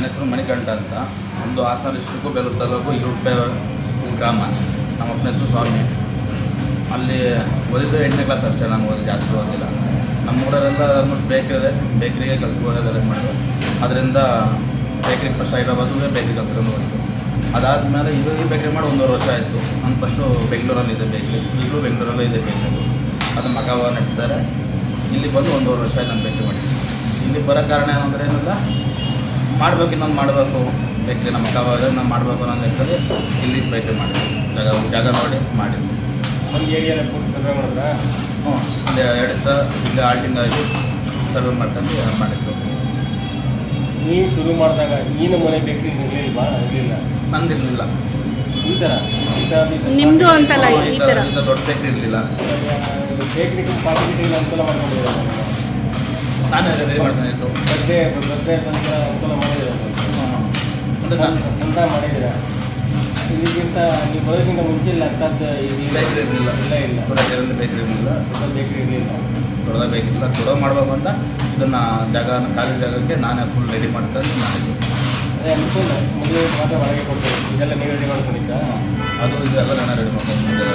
ಹೆಸರು ಮಣಿಕಂಠ ಅಂತ. ಒಂದು ಹಾಸನ ಡಿಸ್ಟ್ರಿಕ್ಕು ಬೇಲೂರು ತಾಲೂಕು ಇರುಪೆ ಗ್ರಾಮ. ನಮ್ಮ ಅಪ್ಪನ ಹೆಸರು ಸ್ವಾಮಿ. ಅಲ್ಲಿ ಓದಿದ್ದು 8ನೇ ಕ್ಲಾಸ್ ಅಷ್ಟೇ, ನಾನು ಓದಿ ಜಾಸ್ತಿ ಓದಿಲ್ಲ. ನಮ್ಮ ಊರಲ್ಲೆಲ್ಲ ಆಲ್ಮೋಸ್ಟ್ ಬೇಕ್ರಿಗೆ ಕೆಲಸಕ್ಕೆ ಹೋಗೋದೆಲ್ಲ ಮಾಡೋದು. ಅದರಿಂದ ಬೇಕ್ರಿ ಫಸ್ಟ್ ಹೈದ್ರಾಬಾದ್ಗೆ ಬೇಕ್ರಿ ಕೆಲಸಕ್ಕೆ ಹೋಗಿದ್ದು. ಅದಾದಮೇಲೆ ಇದು ಈ ಬೇಕ್ರಿ ಮಾಡಿ 1.5 ವರ್ಷ ಆಯಿತು. ನಾನು ಫಸ್ಟು ಬೆಂಗಳೂರಲ್ಲಿದೆ ಬೇಕ್ರಿ, ಈಗಲೂ ಬೆಂಗಳೂರಲ್ಲೇ ಇದೆ ಬೇಕ್ರಿ. ಅದು ಮಗ ನಡೆಸ್ತಾರೆ. ಇಲ್ಲಿ ಬಂದು 1.5 ವರ್ಷ ಆಯ್ತು ನಾನು ಬೇಕ್ರಿ ಮಾಡಿ. ಇಲ್ಲಿ ಬರೋ ಕಾರಣ ಏನಂದರೆ ಏನಿಲ್ಲ, ಮಾಡಬೇಕು, ಇನ್ನೊಂದು ಮಾಡಬೇಕು ಬೇಕ್ರಿ. ನಮ್ಮ ಮಗ ನಾನು ಮಾಡಬೇಕು ಅನ್ನೋದು ಇರ್ತದೆ. ಇಲ್ಲಿ ಬೇಕ್ರಿ ಮಾಡಿದ್ವಿ, ಜಾಗ ನೋಡಿ ಮಾಡಿದ್ವಿ. ಒಂದು ಏರಿಯಾದ ಫುಡ್ ಸರ್ವೆ ಮಾಡಿದ್ರೆ ಹ್ಞೂ, ಒಂದು 2 ದಿವಸ ಇಲ್ಲಿ ಆಲ್ಟಿಂಗ್ ಆಗಿ ಸರ್ವೆ ಮಾಡ್ಕೊಂಡು ಮಾಡಿದ್ದು. ನೀವು ಶುರು ಮಾಡಿದಾಗ ಈ ನಮೂನೆ ಬೇಕ್ರಿ ಇರಲಿಲ್ವಾ? ಇರಲಿಲ್ಲ, ನಂದಿರಲಿಲ್ಲ. ಈ ಥರ ನಿಮ್ಮದು ಅಂತಲ್ಲ, ಈ ಥರ ದೊಡ್ಡ ಬೇಕ್ರಿ ಇರಲಿಲ್ಲ. ಬೇಕ್ರಿ ಪಾಸಿಟಿವ್ ಅನುಕೂಲ ಮಾಡ್ಕೊಂಡಿದ್ದೀರಾ? ನಾನೇ ರೆಡಿ ಮಾಡ್ಕೊಂಡಿದ್ದು. ಗದ್ದೆ ಅನುಕೂಲ ಮಾಡಿದ್ದೀರಾ? ಅಂದರೆ ನಾನು ಸ್ವಂತ ಮಾಡಿದ್ದೀರಾ? ಇದಕ್ಕಿಂತ ನೀವು ಬರೋದಕ್ಕಿಂತ ಮುಂಚೆ ಇಲ್ಲ ಅಂಥದ್ದು ಬೇಕ್ರಿ ಇರಲಿಲ್ಲ. ಇಲ್ಲ ಬೇಕ್ರಿ ಇರಲಿಲ್ಲ, ಬೇಕ್ರಿ ಇರಲಿಲ್ಲ. ದೊಡ್ಡದಾಗ ಬೇಕಿಲ್ಲ. ದೊಡ್ಡ ಮಾಡಬೇಕು ಅಂತ ಇದನ್ನು ಖಾಲಿ ಜಾಗಕ್ಕೆ ನಾನೇ ಫುಲ್ ರೆಡಿ ಮಾಡ್ಕೊಂಡು ಮಾಡಿದ್ದು. ಅದೇ ಅನುಕೂಲ. ಮದುವೆ ಮಾತ್ರ ಒಳಗೆ ಕೊಡ್ತೀವಿ, ಇದೆಲ್ಲ ನೀವು ರೆಡಿ ಮಾಡ್ಕೊಂಡಿದ್ದ? ಅದು ಇದೆಲ್ಲ ನಾನು ರೆಡಿ ಮಾಡ್ಕೊಂಡು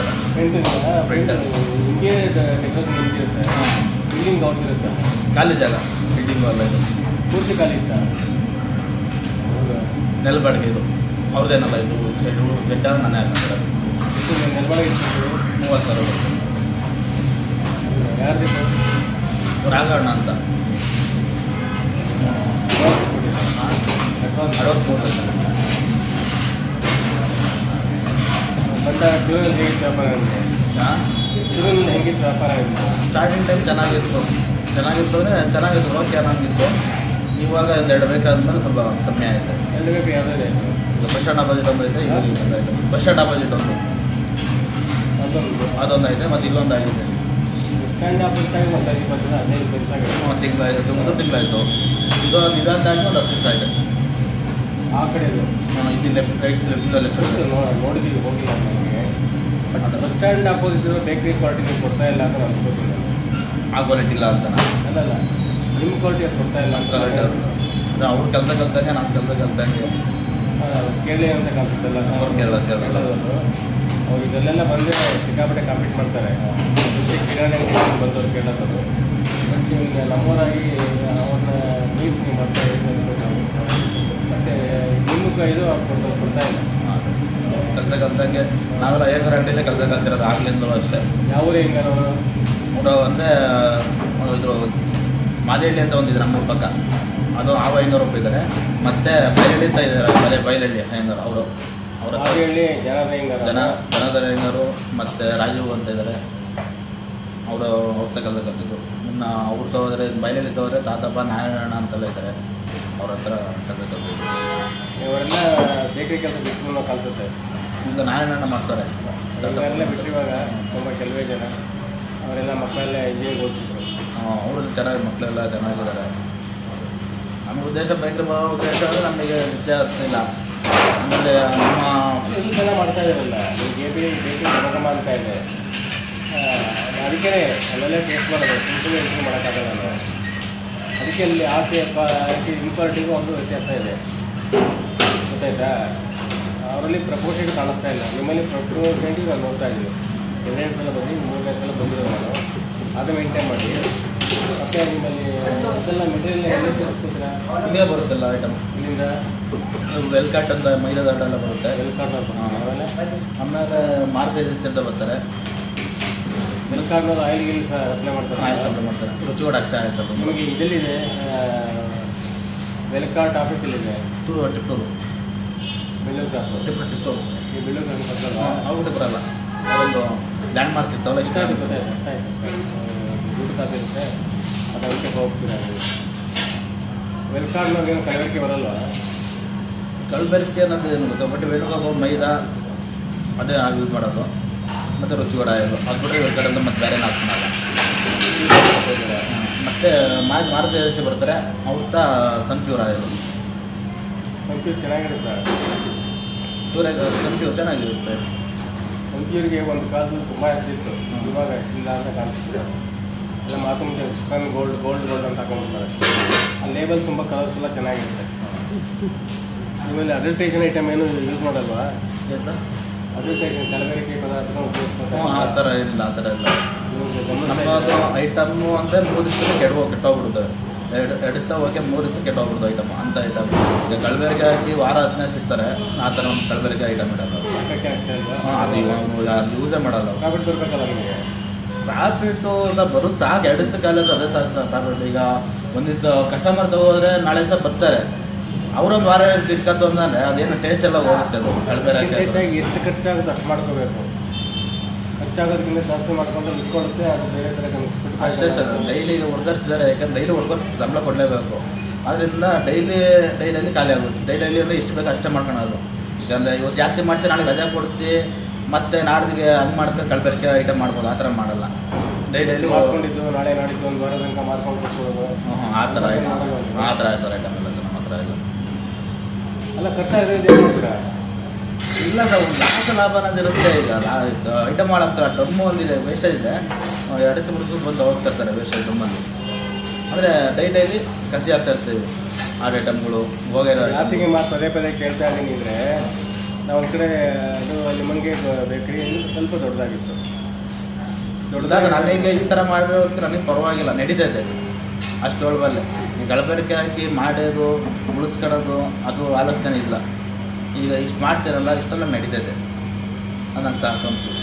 ಪ್ರಿಂಟರ್ ಹಿಂಗೆ ಡೆಕೋರೇಷನ್ ನಿಂತಿರುತ್ತೆ, ಬಿಲ್ಡಿಂಗ್ ಅವ್ರಿರುತ್ತೆ, ಖಾಲಿ ಜಾಗ ಬಿಲ್ಡಿಂಗು ಅಲ್ಲ, ಇದು ಪೂರ್ತಿ ಖಾಲಿ ಇತ್ತ? ನೆಲಬಾಡಿಗೆ ಇದು ಅವ್ರದ್ದೇನಲ್ಲ, ಇದು ಸೆಡ್ಡಾರು ನಾನೇ ಹಾಕಿದ್ರೆ ನೆಲಬಾಡಿಗೆ ಇತ್ತು 30,000 ಬರುತ್ತೆ. ಯಾರ್ದಿತ್ತು? ರಾಘಣ್ಣ ಅಂತ 63 ಬಂದ ಶುರುವಿನಲ್ಲಿ ಹೇಗಿತ್ತು ವ್ಯಾಪಾರ? ಶುರುವಿನಲ್ಲಿ ಹೆಂಗಿತ್ತು ವ್ಯಾಪಾರ? ಸ್ಟಾರ್ಟಿಂಗ್ ಟೈಮ್ ಚೆನ್ನಾಗಿತ್ತು ಚೆನ್ನಾಗಿತ್ತು, ಓಕೆ ಅನ್ನೋಂಗಿತ್ತು. ಇವಾಗ 2 ಬೇಕಾದ್ಮೇಲೆ ಸ್ವಲ್ಪ ಕಮ್ಮಿ ಆಯಿತು. 2 ಬೇಕು ಯಾವುದೇ ಈಗ ಬಸ್ ಸ್ಟ್ಯಾಂಡ್ ಆಪೋಸಿಟ್ ಒಂದು ಐತೆ, ಬಸ್ ಸ್ಟ್ಯಾಂಡ್ ಆಪೋಸಿಟ್ ಅದೊಂದು ಐತೆ, ಮತ್ತು ಇಲ್ಲೊಂದು ಆಗಿದೆ. ಸ್ಟ್ಯಾಂಡ್ ಆಪೋಸಿಟ್ ಮತ್ತು 15 ತಿಂಗಳಾಯಿತು, 3 ತಿಂಗಳಾಯಿತು. ಇದಾದಾಗಿ ಒಂದು 10 ದಿವಸ ಆಗಿದೆ. ಆ ಕಡೆ ಇಲ್ಲಿ ಲೆಫ್ಟ್ ನೋಡಿದ್ದೀವಿ, ಹೋಗಿಲ್ಲ ನನಗೆ. ಬಟ್ ಬಸ್ ಸ್ಟ್ಯಾಂಡ್ ಆಪೋಸಿಟ್ ಬೇಕ್ರಿ ಕ್ವಾಲಿಟಿ ಕೊಡ್ತಾ ಇಲ್ಲ ಅಂತ ಅನ್ಕೋತೀನಿ. ಆ ಕ್ವಾಲಿಟಿ ಇಲ್ಲ ಅಂತ ಅಲ್ಲಲ್ಲ, ನಿಮ್ಮ ಕ್ವಾಲಿಟಿ ಅದು ಕೊಡ್ತಾ ಇಲ್ಲ ಅಂತ. ಅವ್ರು ಕೆಲಸ ಕಲ್ತಂಗೆ ನಾನು ಕೆಲಸ ಕಲ್ತಂಗೆ ಕೇಳಿ ಅಂತ ಕಾಣಿಸುತ್ತಲ್ಲ ಅವ್ರು ಕೇಳೋದು. ಅವ್ರು ಇದೆಲ್ಲ ಬಂದರೆ ಸಿಕ್ಕಾಪಟ್ಟೆ ಕಾಂಪೀಟ್ ಮಾಡ್ತಾರೆ. ಕಿರಾಣಿ ಅಂಗಡಿ ಬಂದವ್ರು ಕೇಳೋದು. ಬಟ್ ಈಗ ನಮ್ಮೂರಾಗಿ ಅವ್ರನ್ನ ನೀವು ಮತ್ತೆ ಮತ್ತು ನಿಮಗೆ ಇದು ಕೊಡ್ತಾ ಇಲ್ಲ. ಕೆಲಸ ಕಲ್ತಂಗೆ ನಾವೆಲ್ಲ 5 ಗಂಟೆಯಲ್ಲೇ ಕೆಲಸ ಕಲ್ತಿರೋದು ಆಗ್ಲಿಂದಲೂ ಅಷ್ಟೇ. ಯಾವ ಊರು ಹೆಂಗಾರು ಊರು ಅಂದರೆ ಇದು ಮಾದೇಹಳ್ಳಿ ಅಂತ ಒಂದಿದೆ ನಮ್ಮ ಪಕ್ಕ, ಅದು ಆ ಐನೂರು ಒಬ್ಬಿದ್ದಾರೆ. ಮತ್ತು ಬೈಲಹಳ್ಳಿ ಅಂತ ಇದ್ದಾರೆ, ಬೈಲಹಳ್ಳಿ ಅಯ್ಯಂಗಾರು ಅವರು ಹೇಳಿ ಜನದ ಅಯ್ಯಂಗಾರು ಮತ್ತು ರಾಜೀವ್ ಅಂತ ಇದ್ದಾರೆ. ಅವರು ಅವ್ರ ಕೆಲಸ ಕಲ್ತಿದ್ರು. ಇನ್ನು ಅವ್ರು ತಗೋದ್ರೆ ಬೈಲಹಳ್ಳಿ ತಗೋದ್ರೆ ತಾತಪ್ಪ ನಾರಾಯಣ ಅಂತೆಲ್ಲ ಇದ್ದಾರೆ, ಅವ್ರ ಹತ್ರ ಕೆಲಸ ಕಲ್ತಿದ್ರು. ಇವರೆಲ್ಲ ಬೇಕ್ರಿ ಕೆಲಸ ಬಿಟ್ಟು ಕಲ್ಸುತ್ತೆ. ಈಗ ನಾರಾಯಣ ಮಾಡ್ತಾರೆ. ಇವರೆಲ್ಲ ಬಿಟ್ಟಿರುವಾಗ ತುಂಬ ಕೆಲವೇ ಜನ ಅವರೆಲ್ಲ ಮಕ್ಕಳೆಲ್ಲ ಇಂಜಿನಿಯರಿಂಗ್ ಓದ್ತಿದ್ರು. ಅವರಲ್ಲಿ ಚೆನ್ನಾಗಿ ಮಕ್ಕಳೆಲ್ಲ ಚೆನ್ನಾಗಿದ್ದಾರೆ. ನಮ್ಮ ಉದ್ದೇಶ ಬೇಕ್ರಿ ಬರೋ ಉದ್ದೇಶ ಅಂದರೆ ನಮಗೆ ನಿಜ ಆಗ್ತಿಲ್ಲ. ಆಮೇಲೆ ನಮ್ಮ ಇದೆಲ್ಲ ಮಾಡ್ತಾ ಇದ್ದಾರಲ್ಲ, ಬೇಕ್ರಿ ಗಮಗಮ ಅಂತ ಇದೆ. ಅದಕ್ಕೆ ಅಲ್ಲೆಲ್ಲ ಟೇಸ್ಟ್ ಮಾಡೋದು, ಸಿಂಪಲ್ ಎಂಟ್ರಿ ಮಾಡೋಕ್ಕಾಗಲ್ಲ ನಾವು. ಅದಕ್ಕೆ ಅಲ್ಲಿ ಆಸೆ ಇಂಪಾರ್ಟಿಗೂ ಒಂದು ವ್ಯತ್ಯಾಸ ಇದೆ, ಗೊತ್ತಾಯ್ತಾ? ಅವರಲ್ಲಿ ಪ್ರಪೋರ್ಷನ್ ಕಾಣಿಸ್ತಾ ಇಲ್ಲ. ನಿಮ್ಮಲ್ಲಿ ಪ್ರಪೋರ್ಷನ್ಗೆ ನಾನು ನೋಡ್ತಾ ಇದ್ದೀವಿ. 2 ಸಲ ಬಂದು 3ನೇ ಸಲ ಬಂದಿರೋದು ನಾನು. ಅದು ಮೇಂಟೈನ್ ಮಾಡಿ. ಮತ್ತು ನಿಮ್ಮಲ್ಲಿ ಅದೆಲ್ಲ ಮೆಟೀರಿಯಲ್ ಎಲ್ಲಿ ತರಿಸ್ಕೊತೀರಾ? ಇಲ್ಲೇ ಬರುತ್ತಲ್ಲ ಐಟಮ್. ಇಲ್ಲಿಂದ ವೆಲ್ ಕಾರ್ಟ್ ಅಂತ ಮೈದಾದ ಎಲ್ಲ ಬರುತ್ತೆ. ವೆಲ್ ಕಾರ್ಡ್ ಆಮೇಲೆ ಮಾರುತಿ ಅಂತ ಬರ್ತಾರೆ. ವೆಲ್ ಕಾರ್ಡ್ನವ್ರು ಆಯಿಲ್ ಗಿಲ್ ಅಪ್ಲೈ ಮಾಡ್ತಾರೆ. ಆಯಿಲ್ ಸಪ್ಲೈ ಮಾಡ್ತಾರೆ, ರುಚಿ ಕೂಡ ಅಷ್ಟೇ ಆಯಿಲ್ ಸಪ್ಲೈ. ನಿಮಗೆ ಇದೆಲ್ಲಿದೆ ವೆಲ್ ಕಾರ್ಡ್ ಆಫೀಸ್ ಎಲ್ಲಿದೆ? ಟಿಪ್ಪೂರು ಬೆಳ್ಳೂರು ಕ್ರಾಸ್. ಟಿಪ್ಪೂರು ಈ ಬೆಳ್ಳೂರು ಕ್ರಾಸ್ ಬರ್ತಲ್ಲ, ಅವ್ರು ಬರಲ್ಲ. ಅದೊಂದು ಲ್ಯಾಂಡ್ ಮಾರ್ಕ್ ಇರ್ತಾವಲ್ಲ, ಇಷ್ಟ ಆಗುತ್ತೆ. ದುಡ್ಡು ಕಾಸಿರುತ್ತೆ, ಅದು ಅದಕ್ಕೆ ಹೋಗ್ತೀರ. ವೆಲ್ ಕಾರ್ಡ್ನವ್ರಿಗೆ ಏನು ಕಲಬೆರಕೆ ಬರಲ್ಲ? ಕಲಬೆರಕೆ ಅನ್ನೋದು ಏನು ಗೊತ್ತಾ, ಬಟ್ ವೇಣುಗೋಪಾಲ್ ಮೈದಾ ಅದೇ ಯೂಸ್ ಮಾಡೋದು. ಮತ್ತು ರುಚಿ ಕೂಡ ಆಯಿಲ್ ಅದು ಬಿಟ್ಟರೆ ಇವ್ರ ಕಡೆ ಅಂತ ಮತ್ತೆ ಬೇರೆ ಹಾಕ್ಕೊಳಲ್ಲ. ಮತ್ತು ಮಾರುತಿ ಏಜೆನ್ಸಿ ಬರ್ತಾರೆ, ಅವ್ರ ಸನ್ಫ್ಯೂರ್ ಆಯಿಲ್. ಸನ್ಫ್ಯೂರ್ ಚೆನ್ನಾಗಿರುತ್ತೆ. ಸನ್ಫ್ಯೂರ್ ಚೆನ್ನಾಗಿರುತ್ತೆ. ಸನ್ಫ್ಯೂರಿಗೆ ಒಂದು ಕಾಲದಲ್ಲಿ ತುಂಬ ಹೆಚ್ಚಿತ್ತು, ಇವಾಗ ಇಲ್ಲ ಅಂತ ಕಾಣಿಸ್ತಿದೆ. ಎಲ್ಲ ಮಾತು ಮುಂಚೆ ಚಿಕನ್ ಗೋಲ್ಡ್ ಅಂತ ಹಾಕೊಂಡ್ಬಿಡ್ತಾರೆ. ಆ ಲೇಬಲ್ ತುಂಬ ಕಲರ್ಫುಲ್ಲ ಚೆನ್ನಾಗಿರುತ್ತೆ. ಆಮೇಲೆ ಅಡಲ್ಟ್ರೇಷನ್ ಐಟಮ್ ಏನು ಯೂಸ್ ಮಾಡಲ್ವಾ? ಏನು ಸರ್? ಅಡಲ್ಟ್ರೇಷನ್ ಕಲಬೆರಕೆ ಪದಾರ್ಥನ ಉಪಯೋಗಿಸ್ತಾರೆ? ಆ ಥರ ಏನಿಲ್ಲ, ಆ ಥರ ಇಲ್ಲ. ನಿಮಗೆ ಗಮನಿಸ್ತಾ ನಮ್ಮದು ಐಟಮ್ಮು ಅಂದರೆ 3 ದಿವಸಕ್ಕೆ ಕೆಟ್ಟೋಗ್ಬಿಡುತ್ತೆ. ಎರಡು ದಿವಸ ಹೋಗಿ 3 ದಿವಸ ಕೆಟ್ಟೋಗ್ಬಿಡ್ತು ಐಟಮ್, ಅಂಥ ಐಟಮ್. ಈಗ ಕಲಬೆರಕೆ ಹಾಕಿ ವಾರ 15 ಸಿಗ್ತಾರೆ, ಆ ಥರ ಒಂದು ಕಲಬೆರಕೆ ಐಟಮ್ ಇಡಲ್ಲ. ಸಾಕಕ್ಕೆ ಆಗ್ತಾ ಇಲ್ವಾ? ಅದು ಯೂಸೇ ಮಾಡಲ್ಲ. ಪ್ರಾಫಿಟ್ ಬರಬೇಕಲ್ಲ ನಿಮಗೆ? ಪ್ರಾಫಿಟ್ಟು ಬರೋದು ಸಾಕು, 2 ದಿವಸಕ್ಕಾಗಲ್ಲ, ಅದೇ ಸಾಕು ಸರ್ ಪ್ರಾಫಿಟ್. ಈಗ ಒಂದು ದಿವಸ ಕಸ್ಟಮರ್ ತಗೋದ್ರೆ ನಾಳೆ ದಿವಸ ಬರ್ತಾರೆ, ಅವರೊಂದು ವಾರ ಇಟ್ಕೊತು ಅಂದರೆ ಅದೇನು ಟೇಸ್ಟ್ ಎಲ್ಲ ಹೋಗುತ್ತೆ. ಅದು ಕಲಬೆರಕೆ ಹೆಚ್ಚಾಗಿ ಎಷ್ಟು ಖರ್ಚಾಗುತ್ತೆ ಅಷ್ಟು ಮಾಡ್ಕೋಬೇಕು. ಖರ್ಚಾಗೋದಕ್ಕಿಂತ ಜಾಸ್ತಿ ಮಾಡ್ಕೊಂಡು ಇಟ್ಕೊಳುತ್ತೆ, ಅದು ಬೇರೆ ಥರ ಅಷ್ಟೇ ಸರ್. ಡೈಲಿ ವರ್ಕರ್ಸಿದ್ದಾರೆ, ಯಾಕಂದ್ರೆ ಡೈಲಿ ವರ್ಕರ್ಸ್ ಸಂಬಳ ಕೊಡಲೇಬೇಕು. ಆದ್ದರಿಂದ ಡೈಲಿಯಲ್ಲಿ ಖಾಲಿ ಆಗುತ್ತೆ. ಡೈಲಿಯಲ್ಲಿ ಅಂದರೆ ಇಷ್ಟು ಬೇಕು ಅಷ್ಟೇ ಮಾಡ್ಕೊಳೋದು. ಯಾಕಂದರೆ ಇವತ್ತು ಜಾಸ್ತಿ ಮಾಡಿಸಿ ನಾಳೆ ರಜೆ ಕೊಡಿಸಿ ಮತ್ತೆ ನಾಡಿಗೆ ಹಂಗೆ ಮಾಡ್ಕೊಂಡು ಕಲಬೆರಕೆ ಐಟಮ್ ಮಾಡ್ಬೋದು, ಆ ಥರ ಮಾಡಲ್ಲ. ಡೈಲಿ ಮಾಡ್ಕೊಂಡಿದ್ದು ನಾಳೆ ನಾಡಿದ್ದು ಒಂದು ವಾರ ತನಕ ಮಾಡ್ಕೊಂಡು ಕೊಟ್ಕೊಡೋದು ಆ ಥರ ಐಟಮ್ ಐಟಮ್ ಇಲ್ಲ ಸರ್, ನಮ್ಮ ಹತ್ರ ಇಲ್ಲ. ಅಲ್ಲ, ಖರ್ಚಾಗಿದೆ ಏನು ಮಾಡ್ತೀರಾ? ಇಲ್ಲ ಸರ್, ಒಂದು ಲಾಭ ಅನ್ನೋದಿರುತ್ತೆ. ಈಗ ಐಟಮ್ ಮಾಡಾಕ್ತಾರೆ, ಡ್ರಮ್ಮು ಒಂದಿದೆ ವೇಸ್ಟೇಜ್ ಇದೆ, 2 ದಿವಸ 3 ದಿವಸ ಬಂದು ಹೋಗ್ತಿರ್ತಾರೆ ವೇಸ್ಟೇಜ್ ಡ್ರಮ್ಮಲ್ಲಿ. ಅಂದರೆ ಡೈಲಿ ಕಸಿ ಆಗ್ತಾ ಇರ್ತೀವಿ ಆ ಐಟಮ್ಗಳು ಹೋಗಿರೋ. ಜಾತಿಗೆ ಮಾತು ಪದೇ ಪದೇ ಕೇಳ್ತಾ ಇದ್ದೀನಿ ಅಂದರೆ, ನಾವು ಒಂದು ಕಡೆ ಅದು ಅಲ್ಲಿ ಮನೆಗೆ ಬೇಕ್ರಿ ಸ್ವಲ್ಪ ದೊಡ್ಡದಾಗಿತ್ತು. ದೊಡ್ಡದಾಗ ನನಗೆ ಈ ಥರ ಮಾಡಿರೋದಕ್ಕೆ ನನಗೆ ಪರವಾಗಿಲ್ಲ, ನಡೀತೈತೆ ಅಷ್ಟು ಒಳಬಲ್ಲೇ. ಈ ಕಲಬೆರಕೆ ಹಾಕಿ ಮಾಡೋದು ಉಳಿಸ್ಕೊಳ್ಳೋದು ಅದು ಆಲೋಚನೆ ಇಲ್ಲ. ಈಗ ಇಷ್ಟು ಮಾಡ್ತೀರಲ್ಲ, ಇಷ್ಟೆಲ್ಲ ನಡೀತೈತೆ, ಅದು ನಂಗೆ ಸಾಕು ಅನ್ಸುತ್ತೆ.